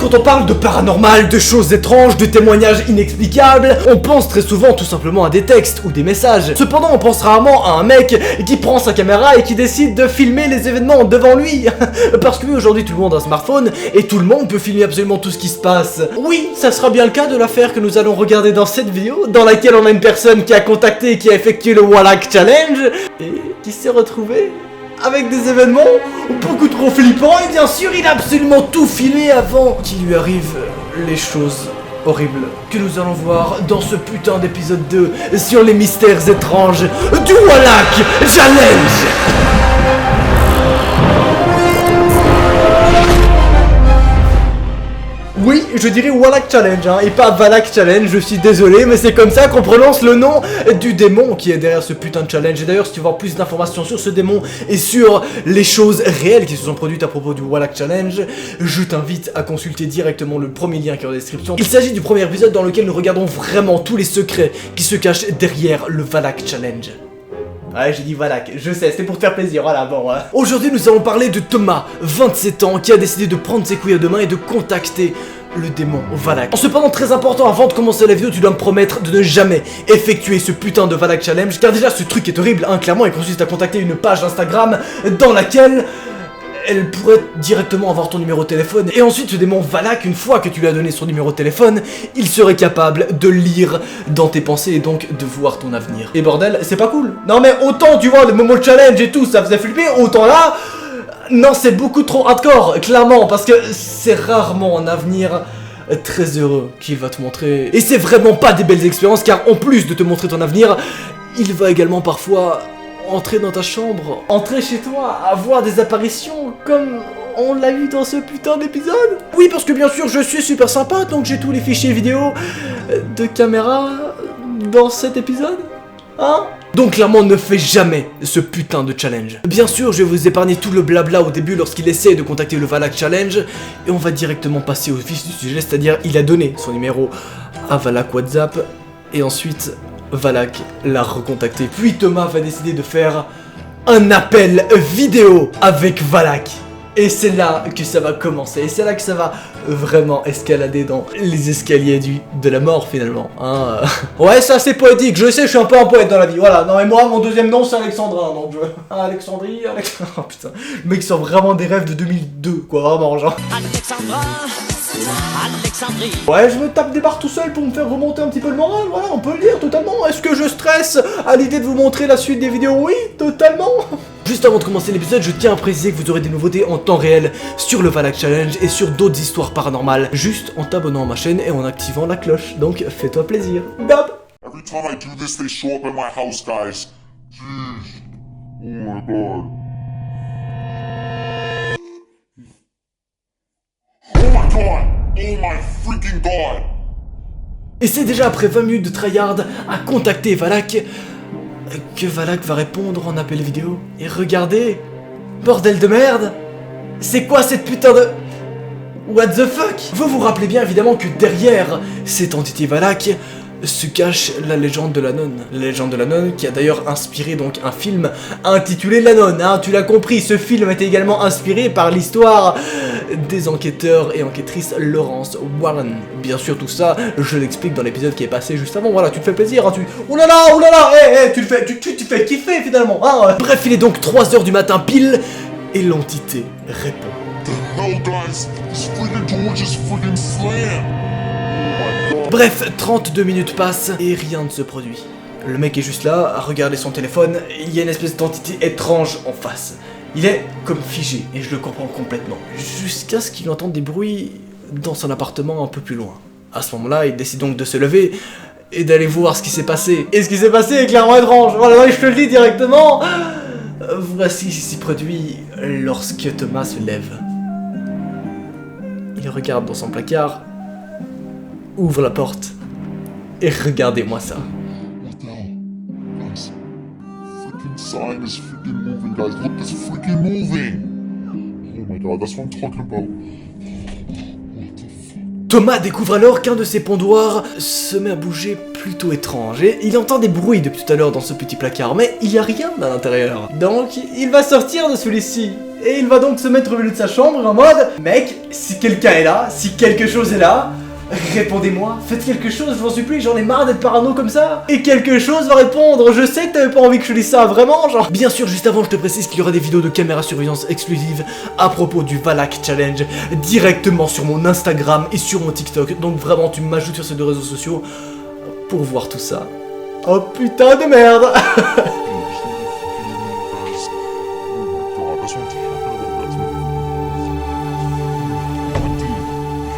quand on parle de paranormal, de choses étranges, de témoignages inexplicables, on pense très souvent tout simplement à des textes ou des messages. Cependant, on pense rarement à un mec qui prend sa caméra et qui décide de filmer les événements devant lui. Parce que oui, aujourd'hui tout le monde a un smartphone et tout le monde peut filmer absolument tout ce qui se passe. Oui, ça sera bien le cas de l'affaire que nous allons regarder dans cette vidéo, dans laquelle on a une personne qui a contacté et qui a effectué le Wallach Challenge et qui s'est retrouvé avec des événements beaucoup trop flippants, et bien sûr il a absolument tout filmé avant qu'il lui arrive les choses horribles que nous allons voir dans ce putain d'épisode 2 sur les mystères étranges du Wallach Challenge. Oui, je dirais Wallach Challenge, hein, et pas Wallach Challenge, je suis désolé, mais c'est comme ça qu'on prononce le nom du démon qui est derrière ce putain de challenge. Et d'ailleurs, si tu veux avoir plus d'informations sur ce démon et sur les choses réelles qui se sont produites à propos du Wallach Challenge, je t'invite à consulter directement le premier lien qui est en description. Il s'agit du premier épisode dans lequel nous regardons vraiment tous les secrets qui se cachent derrière le Wallach Challenge. Ouais, j'ai dit Wallach, je sais, c'était pour te faire plaisir, voilà, bon. Aujourd'hui, nous allons parler de Thomas, 27 ans, qui a décidé de prendre ses couilles à deux mains et de contacter le démon Wallach. Cependant, très important, avant de commencer la vidéo, tu dois me promettre de ne jamais effectuer ce putain de Wallach Challenge, car déjà, ce truc est horrible, hein, clairement, il consiste à contacter une page Instagram dans laquelle elle pourrait directement avoir ton numéro de téléphone, et ensuite ce démon Wallach, une fois que tu lui as donné son numéro de téléphone, il serait capable de lire dans tes pensées et donc de voir ton avenir. Et bordel, c'est pas cool. Non mais autant tu vois le Momo Challenge et tout, ça faisait flipper, autant là, non c'est beaucoup trop hardcore, clairement, parce que c'est rarement un avenir très heureux qu'il va te montrer. Et c'est vraiment pas des belles expériences, car en plus de te montrer ton avenir, il va également parfois entrer dans ta chambre, entrer chez toi, avoir des apparitions comme on l'a eu dans ce putain d'épisode. Oui, parce que bien sûr je suis super sympa, donc j'ai tous les fichiers vidéo de caméra dans cet épisode, hein. Donc clairement ne fais jamais ce putain de challenge. Bien sûr je vais vous épargner tout le blabla au début lorsqu'il essaie de contacter le Wallach Challenge, et on va directement passer au vif du sujet, c'est-à-dire il a donné son numéro à Wallach WhatsApp, et ensuite Wallach l'a recontacté. Puis Thomas va décider de faire un appel vidéo avec Wallach. Et c'est là que ça va commencer. Et c'est là que ça va vraiment escalader dans les escaliers de la mort finalement. Hein. Ouais, ça c'est poétique. Je sais, je suis un peu un poète dans la vie. Voilà. Non mais moi, mon deuxième nom c'est Alexandrin. Donc Alexandrie, Oh putain. Le mec sort vraiment des rêves de 2002, quoi. Vraiment, genre. Alexandrie. Ouais, je me tape des barres tout seul pour me faire remonter un petit peu le moral, voilà, on peut le dire totalement. Est-ce que je stresse à l'idée de vous montrer la suite des vidéos? Oui, totalement. Juste avant de commencer l'épisode, je tiens à préciser que vous aurez des nouveautés en temps réel sur le Wallach Challenge et sur d'autres histoires paranormales, juste en t'abonnant à ma chaîne et en activant la cloche. Donc fais-toi plaisir. Dab. Every time I do this, they show up at my house, guys. Jeez. Oh my god. Oh my god! Oh my freaking god! Et c'est déjà après 20 minutes de tryhard à contacter Wallach que Wallach va répondre en appel vidéo. Et regardez, bordel de merde, c'est quoi cette putain de... What the fuck? Vous vous rappelez bien évidemment que derrière cette entité Wallach se cache la légende de la nonne. La légende de la nonne qui a d'ailleurs inspiré donc un film intitulé La Nonne, hein, tu l'as compris, ce film était également inspiré par l'histoire des enquêteurs et enquêtrices Lawrence Warren. Bien sûr tout ça, je l'explique dans l'épisode qui est passé juste avant, voilà, tu te fais plaisir, hein, tu... Oulala, tu fais kiffer finalement, hein. Bref, il est donc 3h du matin pile, et l'entité répond. The hell, guys? This freaking door just freaking slammed! Bref, 32 minutes passent et rien ne se produit. Le mec est juste là, à regarder son téléphone, et il y a une espèce d'entité étrange en face. Il est comme figé, et je le comprends complètement. Jusqu'à ce qu'il entende des bruits dans son appartement un peu plus loin. À ce moment-là, il décide donc de se lever et d'aller voir ce qui s'est passé. Et ce qui s'est passé est clairement étrange, voilà, je te le dis directement. Voici ce qui s'y produit lorsque Thomas se lève. Il regarde dans son placard, ouvre la porte, et regardez-moi ça. What the hell? Guys, freaking sign is freaking moving, guys. Look, it's freaking moving! Oh my god, that's what I'm talking about. What the fuck? Thomas découvre alors qu'un de ses pondoirs se met à bouger plutôt étrange, et il entend des bruits depuis tout à l'heure dans ce petit placard, mais il n'y a rien à l'intérieur. Donc, il va sortir de celui-ci, Et il va donc se mettre au milieu de sa chambre en mode mec, si quelqu'un est là, si quelque chose est là, répondez-moi, faites quelque chose, je vous en supplie, j'en ai marre d'être parano comme ça. Et quelque chose va répondre, je sais que t'avais pas envie que je dise ça, vraiment, genre. Bien sûr, juste avant, je te précise qu'il y aura des vidéos de caméra surveillance exclusives à propos du Valak Challenge directement sur mon Instagram et sur mon TikTok. Donc vraiment, tu m'ajoutes sur ces deux réseaux sociaux pour voir tout ça. Oh putain de merde.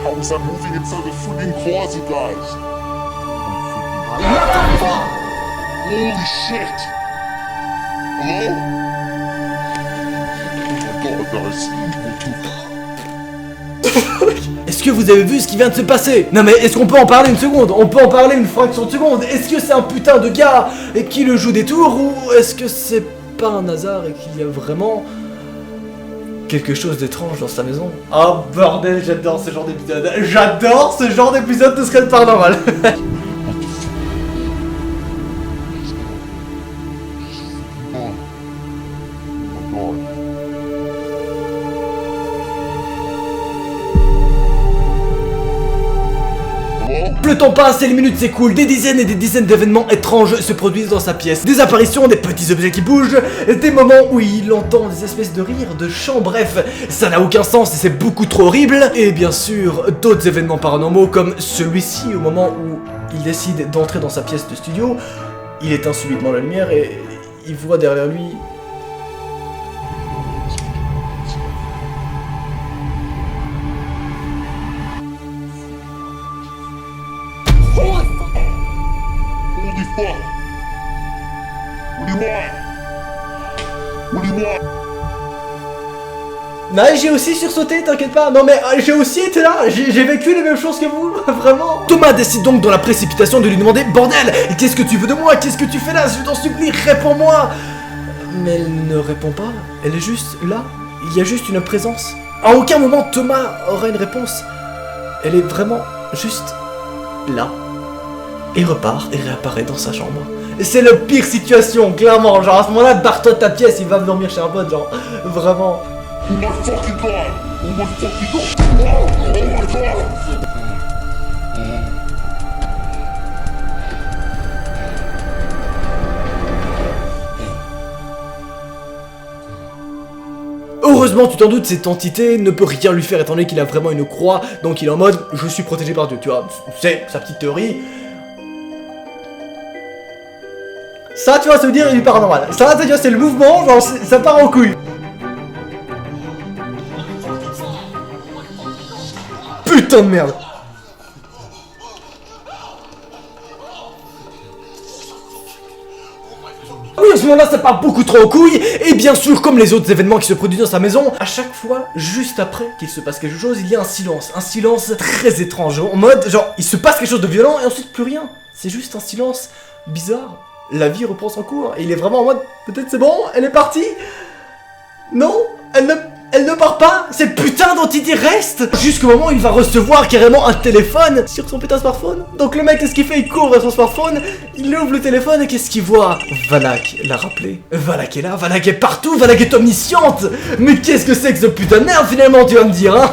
How is that moving inside the freaking closet, guys? What the fuck? Holy shit! Hello? Oh my god, guys. Est-ce que vous avez vu ce qui vient de se passer? Non mais est-ce qu'on peut en parler une seconde? On peut en parler une fraction de seconde. Est-ce que c'est un putain de gars qui le joue des tours ou est-ce que c'est pas un hasard et qu'il y a vraiment quelque chose d'étrange dans sa maison? Oh bordel, j'adore ce genre d'épisode. J'adore ce genre d'épisode de Secret Paranormal. Le temps passe et les minutes s'écoulent, des dizaines et des dizaines d'événements étranges se produisent dans sa pièce. Des apparitions, des petits objets qui bougent, des moments où il entend des espèces de rires, de chants, bref, ça n'a aucun sens et c'est beaucoup trop horrible. Et bien sûr, d'autres événements paranormaux comme celui-ci au moment où il décide d'entrer dans sa pièce de studio, il éteint subitement la lumière et il voit derrière lui... Holy fuck! What do you want? What do you want? Non, j'ai aussi sursauté, t'inquiète pas. Non mais j'ai aussi été là, j'ai vécu les mêmes choses que vous, vraiment. Thomas décide donc dans la précipitation de lui demander « Bordel, qu'est-ce que tu veux de moi? Qu'est-ce que tu fais là? Je t'en supplie, réponds-moi » Mais elle ne répond pas, elle est juste là. Il y a juste une présence. À aucun moment Thomas aura une réponse. Elle est vraiment juste là. Et repart et réapparaît dans sa chambre. C'est la pire situation, clairement. Genre à ce moment-là, barre-toi de ta pièce, il va dormir chez un pote, genre. Vraiment. Oh my fucking god! Oh my fucking god! Oh my god! Heureusement, tu t'en doutes, cette entité ne peut rien lui faire étant donné qu'il a vraiment une croix. Donc il est en mode, je suis protégé par Dieu, tu vois. C'est sa petite théorie. Ça, tu vois, ça veut dire il est paranormal. Ça, tu vois, c'est le mouvement, genre, ça part en couille. Putain de merde. Oui, à ce moment-là, ça part beaucoup trop en couille. Et bien sûr, comme les autres événements qui se produisent dans sa maison, à chaque fois, juste après qu'il se passe quelque chose, il y a un silence très étrange. En mode, genre, il se passe quelque chose de violent et ensuite plus rien. C'est juste un silence bizarre. La vie reprend son cours et il est vraiment en mode, peut-être c'est bon, elle est partie. Non, elle ne part pas. Cette putain d'entité reste jusqu'au moment où il va recevoir carrément un téléphone sur son putain de smartphone. Donc le mec, qu'est-ce qu'il fait? Il court vers son smartphone, il ouvre le téléphone et qu'est-ce qu'il voit? Valak l'a rappelé. Valak est là, Valak est partout, Valak est omnisciente. Mais qu'est-ce que c'est que ce putain de merde finalement, tu vas me dire, hein?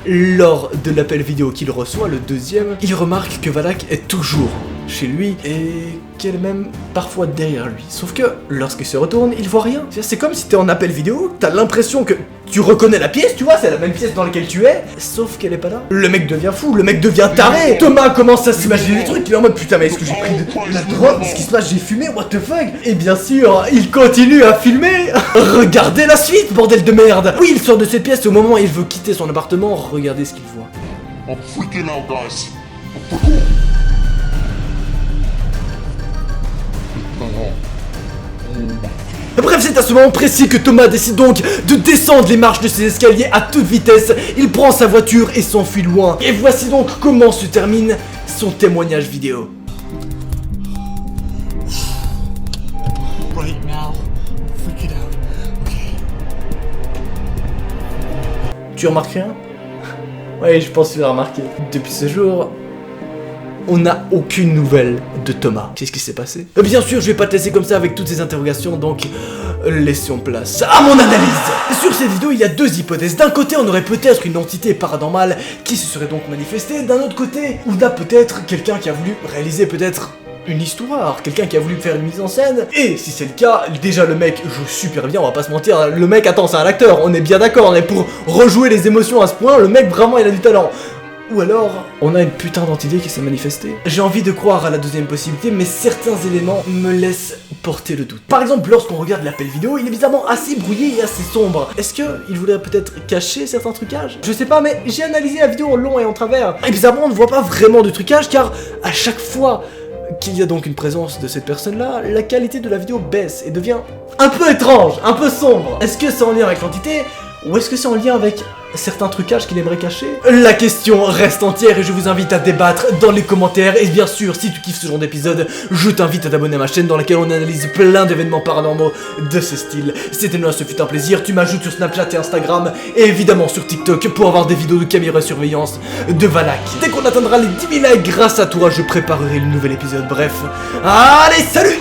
Lors de l'appel vidéo qu'il reçoit, le deuxième, il remarque que Valak est toujours chez lui et qu'elle est même parfois derrière lui. Sauf que lorsqu'il se retourne, il voit rien. C'est comme si t'es en appel vidéo, t'as l'impression que tu reconnais la pièce, tu vois, c'est la même pièce dans laquelle tu es, sauf qu'elle est pas là. Le mec devient fou, le mec devient taré. Thomas commence à s'imaginer des trucs, il est en mode putain mais est-ce que j'ai pris de la drogue? Qu'est-ce qui se passe? J'ai fumé, what the fuck? Et bien sûr, il continue à filmer. Regardez la suite, bordel de merde. Oui, il sort de cette pièce au moment où il veut quitter son appartement, regardez ce qu'il voit. I'm freaking out, guys. Bref, c'est à ce moment précis que Thomas décide donc de descendre les marches de ses escaliers à toute vitesse. Il prend sa voiture et s'enfuit loin. Et voici donc comment se termine son témoignage vidéo. Right now, freak it out. Okay. Tu remarques rien? Ouais, je pense que tu l'as remarqué. Depuis ce jour, on n'a aucune nouvelle de Thomas. Qu'est-ce qui s'est passé? Bien sûr, je vais pas te laisser comme ça avec toutes ces interrogations, donc laissons place à mon analyse. Sur cette vidéo, il y a deux hypothèses. D'un côté, on aurait peut-être une entité paranormale qui se serait donc manifestée. D'un autre côté, on a peut-être quelqu'un qui a voulu réaliser peut-être une histoire, quelqu'un qui a voulu faire une mise en scène. Et si c'est le cas, déjà le mec joue super bien, on va pas se mentir. Le mec, attends, c'est un acteur, on est bien d'accord, on est pour rejouer les émotions à ce point, le mec vraiment il a du talent. Ou alors, on a une putain d'entité qui s'est manifestée. J'ai envie de croire à la deuxième possibilité, mais certains éléments me laissent porter le doute. Par exemple, lorsqu'on regarde l'appel vidéo, il est bizarrement assez brouillé et assez sombre. Est-ce qu'il voulait peut-être cacher certains trucages? Je sais pas, mais j'ai analysé la vidéo en long et en travers. Et bizarrement, on ne voit pas vraiment de trucage, car à chaque fois qu'il y a donc une présence de cette personne-là, la qualité de la vidéo baisse et devient un peu étrange, un peu sombre. Est-ce que c'est en lien avec l'entité, ou est-ce que c'est en lien avec certains trucages qu'il aimerait cacher? La question reste entière et je vous invite à débattre dans les commentaires. Et bien sûr, si tu kiffes ce genre d'épisode, je t'invite à t'abonner à ma chaîne dans laquelle on analyse plein d'événements paranormaux de ce style. C'était là, ce fut un plaisir. Tu m'ajoutes sur Snapchat et Instagram, et évidemment sur TikTok pour avoir des vidéos de caméra surveillance de Valak. Dès qu'on atteindra les 10 000 likes grâce à toi, je préparerai le nouvel épisode. Bref, allez, salut!